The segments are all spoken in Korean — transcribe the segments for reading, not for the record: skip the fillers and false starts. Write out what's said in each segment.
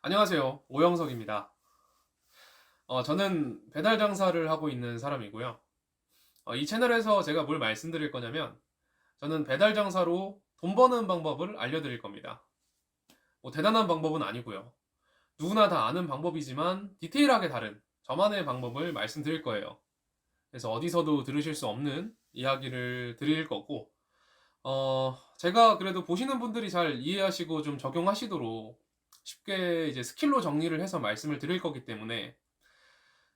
안녕하세요. 오영석입니다. 저는 배달 장사를 하고 있는 사람이고요. 이 채널에서 제가 뭘 말씀드릴 거냐면, 저는 배달 장사로 돈 버는 방법을 알려드릴 겁니다. 뭐 대단한 방법은 아니고요. 누구나 다 아는 방법이지만 디테일하게 다른 저만의 방법을 말씀드릴 거예요. 그래서 어디서도 들으실 수 없는 이야기를 드릴 거고, 제가 그래도 보시는 분들이 잘 이해하시고 좀 적용하시도록 쉽게 이제 스킬로 정리를 해서 말씀을 드릴 거기 때문에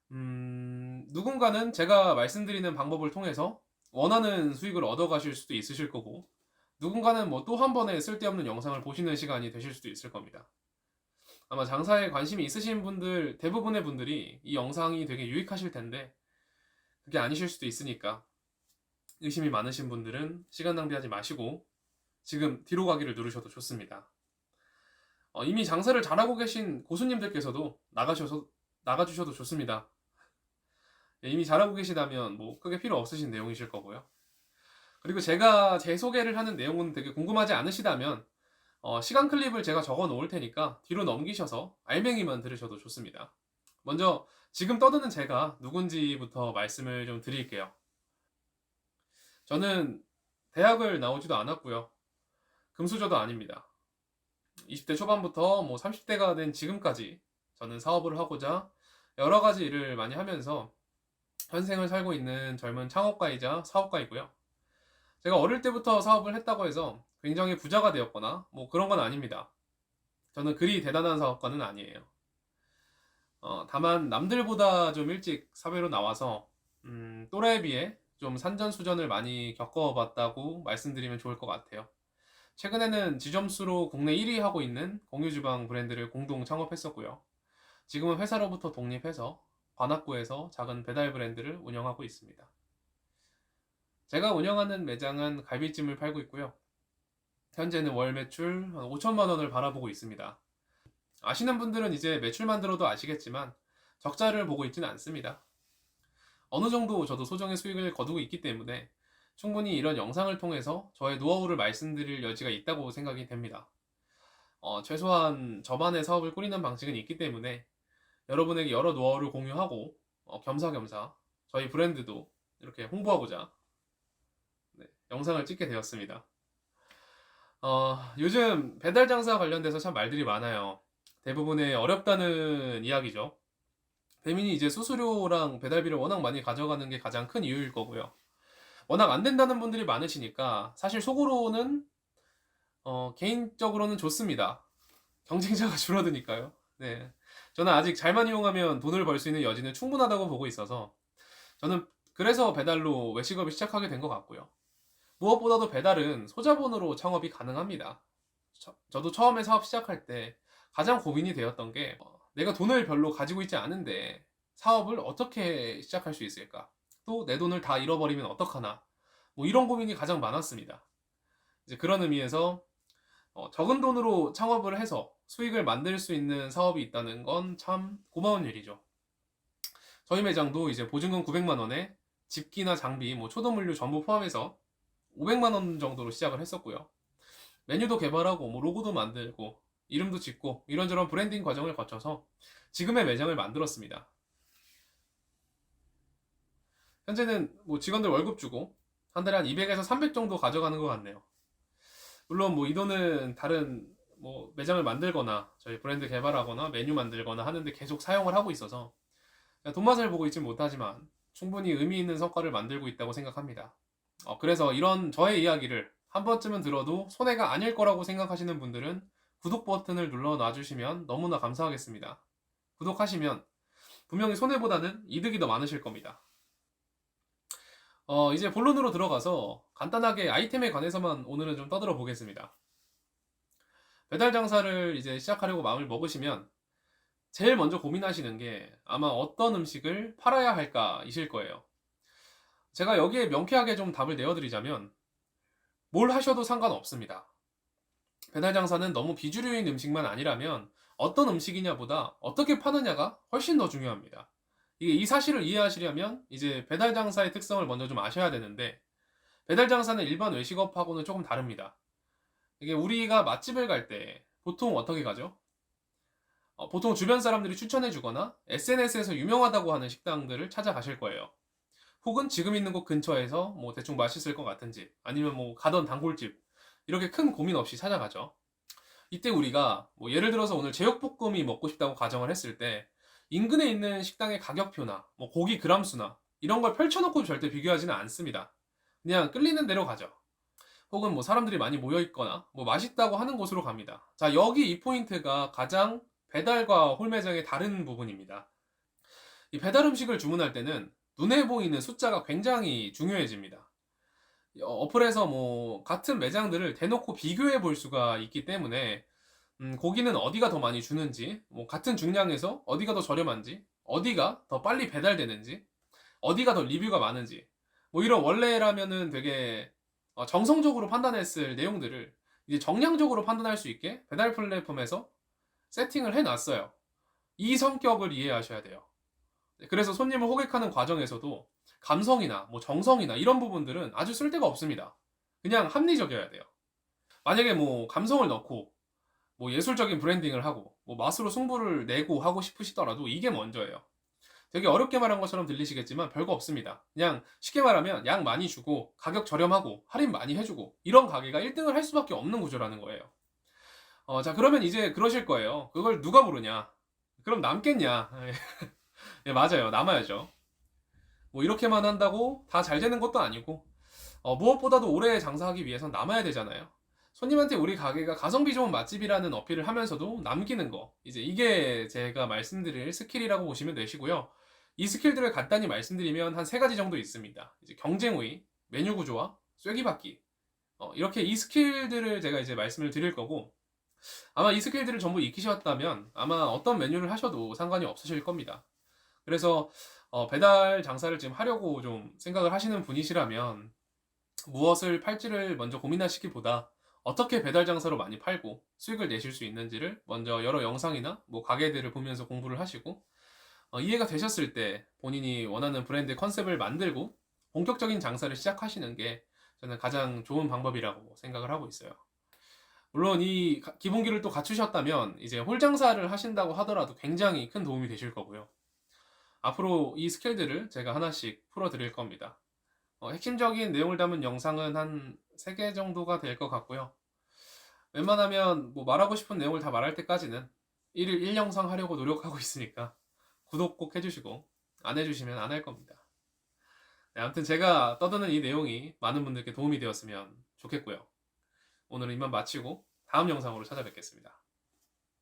누군가는 제가 말씀드리는 방법을 통해서 원하는 수익을 얻어가실 수도 있으실 거고, 누군가는 뭐 또 한 번의 쓸데없는 영상을 보시는 시간이 되실 수도 있을 겁니다. 아마 장사에 관심이 있으신 분들, 대부분의 분들이 이 영상이 되게 유익하실 텐데, 그게 아니실 수도 있으니까, 의심이 많으신 분들은 시간 낭비하지 마시고, 지금 뒤로 가기를 누르셔도 좋습니다. 이미 장사를 잘하고 계신 고수님들께서도 나가주셔도 좋습니다. 이미 잘하고 계시다면 뭐 크게 필요 없으신 내용이실 거고요. 그리고 제가 제 소개를 하는 내용은 되게 궁금하지 않으시다면 시간 클립을 제가 적어 놓을 테니까 뒤로 넘기셔서 알맹이만 들으셔도 좋습니다. 먼저 지금 떠드는 제가 누군지부터 말씀을 좀 드릴게요. 저는 대학을 나오지도 않았고요. 금수저도 아닙니다. 20대 초반부터 뭐 30대가 된 지금까지 저는 사업을 하고자 여러 가지 일을 많이 하면서 현생을 살고 있는 젊은 창업가이자 사업가이고요. 제가 어릴 때부터 사업을 했다고 해서 굉장히 부자가 되었거나 뭐 그런 건 아닙니다. 저는 그리 대단한 사업가는 아니에요. 다만 남들보다 좀 일찍 사회로 나와서 또래에 비해 좀 산전수전을 많이 겪어봤다고 말씀드리면 좋을 것 같아요. 최근에는 지점수로 국내 1위 하고 있는 공유주방 브랜드를 공동 창업했었고요. 지금은 회사로부터 독립해서 관악구에서 작은 배달 브랜드를 운영하고 있습니다. 제가 운영하는 매장은 갈비찜을 팔고 있고요. 현재는 월 매출 한 5천만 원을 바라보고 있습니다. 아시는 분들은 이제 매출만 들어도 아시겠지만 적자를 보고 있지는 않습니다. 어느 정도 저도 소정의 수익을 거두고 있기 때문에 충분히 이런 영상을 통해서 저의 노하우를 말씀드릴 여지가 있다고 생각이 됩니다. 최소한 저만의 사업을 꾸리는 방식은 있기 때문에 여러분에게 여러 노하우를 공유하고 겸사겸사 저희 브랜드도 이렇게 홍보하고자 네, 영상을 찍게 되었습니다. 요즘 배달 장사 관련돼서 참 말들이 많아요. 대부분의 어렵다는 이야기죠. 배민이 이제 수수료랑 배달비를 워낙 많이 가져가는 게 가장 큰 이유일 거고요. 워낙 안 된다는 분들이 많으시니까 사실 속으로는 개인적으로는 좋습니다. 경쟁자가 줄어드니까요. 네. 저는 아직 잘만 이용하면 돈을 벌 수 있는 여지는 충분하다고 보고 있어서 저는 그래서 배달로 외식업을 시작하게 된 것 같고요. 무엇보다도 배달은 소자본으로 창업이 가능합니다. 저도 처음에 사업 시작할 때 가장 고민이 되었던 게 내가 돈을 별로 가지고 있지 않은데 사업을 어떻게 시작할 수 있을까? 또 내 돈을 다 잃어버리면 어떡하나? 뭐 이런 고민이 가장 많았습니다. 이제 그런 의미에서 적은 돈으로 창업을 해서 수익을 만들 수 있는 사업이 있다는 건 참 고마운 일이죠. 저희 매장도 이제 보증금 900만 원에 집기나 장비, 뭐 초도물류 전부 포함해서 500만 원 정도로 시작을 했었고요. 메뉴도 개발하고 뭐 로고도 만들고 이름도 짓고 이런저런 브랜딩 과정을 거쳐서 지금의 매장을 만들었습니다. 현재는 뭐 직원들 월급 주고 한 달에 한 200에서 300 정도 가져가는 것 같네요. 물론 뭐 이 돈은 다른 뭐 매장을 만들거나 저희 브랜드 개발하거나 메뉴 만들거나 하는데 계속 사용을 하고 있어서 돈맛을 보고 있진 못하지만 충분히 의미 있는 성과를 만들고 있다고 생각합니다. 그래서 이런 저의 이야기를 한 번쯤은 들어도 손해가 아닐 거라고 생각하시는 분들은 구독 버튼을 눌러 놔주시면 너무나 감사하겠습니다. 구독하시면 분명히 손해보다는 이득이 더 많으실 겁니다. 이제 본론으로 들어가서 간단하게 아이템에 관해서만 오늘은 좀 떠들어 보겠습니다. 배달 장사를 이제 시작하려고 마음을 먹으시면 제일 먼저 고민하시는 게 아마 어떤 음식을 팔아야 할까이실 거예요. 제가 여기에 명쾌하게 좀 답을 내어드리자면 뭘 하셔도 상관없습니다. 배달 장사는 너무 비주류인 음식만 아니라면 어떤 음식이냐보다 어떻게 파느냐가 훨씬 더 중요합니다. 이 사실을 이해하시려면 이제 배달 장사의 특성을 먼저 좀 아셔야 되는데 배달 장사는 일반 외식업하고는 조금 다릅니다. 이게 우리가 맛집을 갈 때 보통 어떻게 가죠? 보통 주변 사람들이 추천해주거나 SNS에서 유명하다고 하는 식당들을 찾아가실 거예요. 혹은 지금 있는 곳 근처에서 뭐 대충 맛있을 것 같은 집, 아니면 뭐 가던 단골집, 이렇게 큰 고민 없이 찾아가죠. 이때 우리가 뭐 예를 들어서 오늘 제육볶음이 먹고 싶다고 가정을 했을 때 인근에 있는 식당의 가격표나 뭐 고기 그람수나 이런 걸 펼쳐놓고 절대 비교하지는 않습니다. 그냥 끌리는 대로 가죠. 혹은 뭐 사람들이 많이 모여 있거나 뭐 맛있다고 하는 곳으로 갑니다. 자, 여기 이 포인트가 가장 배달과 홀매장의 다른 부분입니다. 이 배달 음식을 주문할 때는 눈에 보이는 숫자가 굉장히 중요해집니다. 어플에서 뭐 같은 매장들을 대놓고 비교해 볼 수가 있기 때문에 고기는 어디가 더 많이 주는지, 뭐 같은 중량에서 어디가 더 저렴한지, 어디가 더 빨리 배달되는지, 어디가 더 리뷰가 많은지, 뭐 이런 원래라면은 되게 정성적으로 판단했을 내용들을 이제 정량적으로 판단할 수 있게 배달 플랫폼에서 세팅을 해놨어요. 이 성격을 이해하셔야 돼요. 그래서 손님을 호객하는 과정에서도 감성이나 뭐 정성이나 이런 부분들은 아주 쓸데가 없습니다. 그냥 합리적이어야 돼요. 만약에 뭐 감성을 넣고 뭐 예술적인 브랜딩을 하고 뭐 맛으로 승부를 내고 하고 싶으시더라도 이게 먼저예요. 되게 어렵게 말한 것처럼 들리시겠지만 별거 없습니다. 그냥 쉽게 말하면 양 많이 주고 가격 저렴하고 할인 많이 해주고 이런 가게가 1등을 할 수밖에 없는 구조라는 거예요. 자, 그러면 이제 그러실 거예요. 그걸 누가 부르냐? 그럼 남겠냐? 예, 맞아요. 남아야죠. 뭐 이렇게만 한다고 다 잘 되는 것도 아니고 무엇보다도 오래 장사하기 위해선 남아야 되잖아요. 손님한테 우리 가게가 가성비 좋은 맛집이라는 어필을 하면서도 남기는 거, 이제 이게 제가 말씀드릴 스킬이라고 보시면 되시고요. 이 스킬들을 간단히 말씀드리면 한 세 가지 정도 있습니다. 이제 경쟁 우위, 메뉴 구조화, 쐐기받기, 이렇게 이 스킬들을 제가 이제 말씀을 드릴 거고, 아마 이 스킬들을 전부 익히셨다면 아마 어떤 메뉴를 하셔도 상관이 없으실 겁니다. 그래서 배달 장사를 지금 하려고 좀 생각을 하시는 분이시라면 무엇을 팔지를 먼저 고민하시기보다 어떻게 배달 장사로 많이 팔고 수익을 내실 수 있는지를 먼저 여러 영상이나 뭐 가게들을 보면서 공부를 하시고, 이해가 되셨을 때 본인이 원하는 브랜드 컨셉을 만들고 본격적인 장사를 시작하시는 게 저는 가장 좋은 방법이라고 생각을 하고 있어요. 물론 이 기본기를 또 갖추셨다면 이제 홀 장사를 하신다고 하더라도 굉장히 큰 도움이 되실 거고요. 앞으로 이 스킬들을 제가 하나씩 풀어드릴 겁니다. 핵심적인 내용을 담은 영상은 한 3개 정도가 될 것 같고요. 웬만하면 뭐 말하고 싶은 내용을 다 말할 때까지는 1일 1영상 하려고 노력하고 있으니까 구독 꼭 해주시고 안 해주시면 안 할 겁니다. 네, 아무튼 제가 떠드는 이 내용이 많은 분들께 도움이 되었으면 좋겠고요. 오늘은 이만 마치고 다음 영상으로 찾아뵙겠습니다.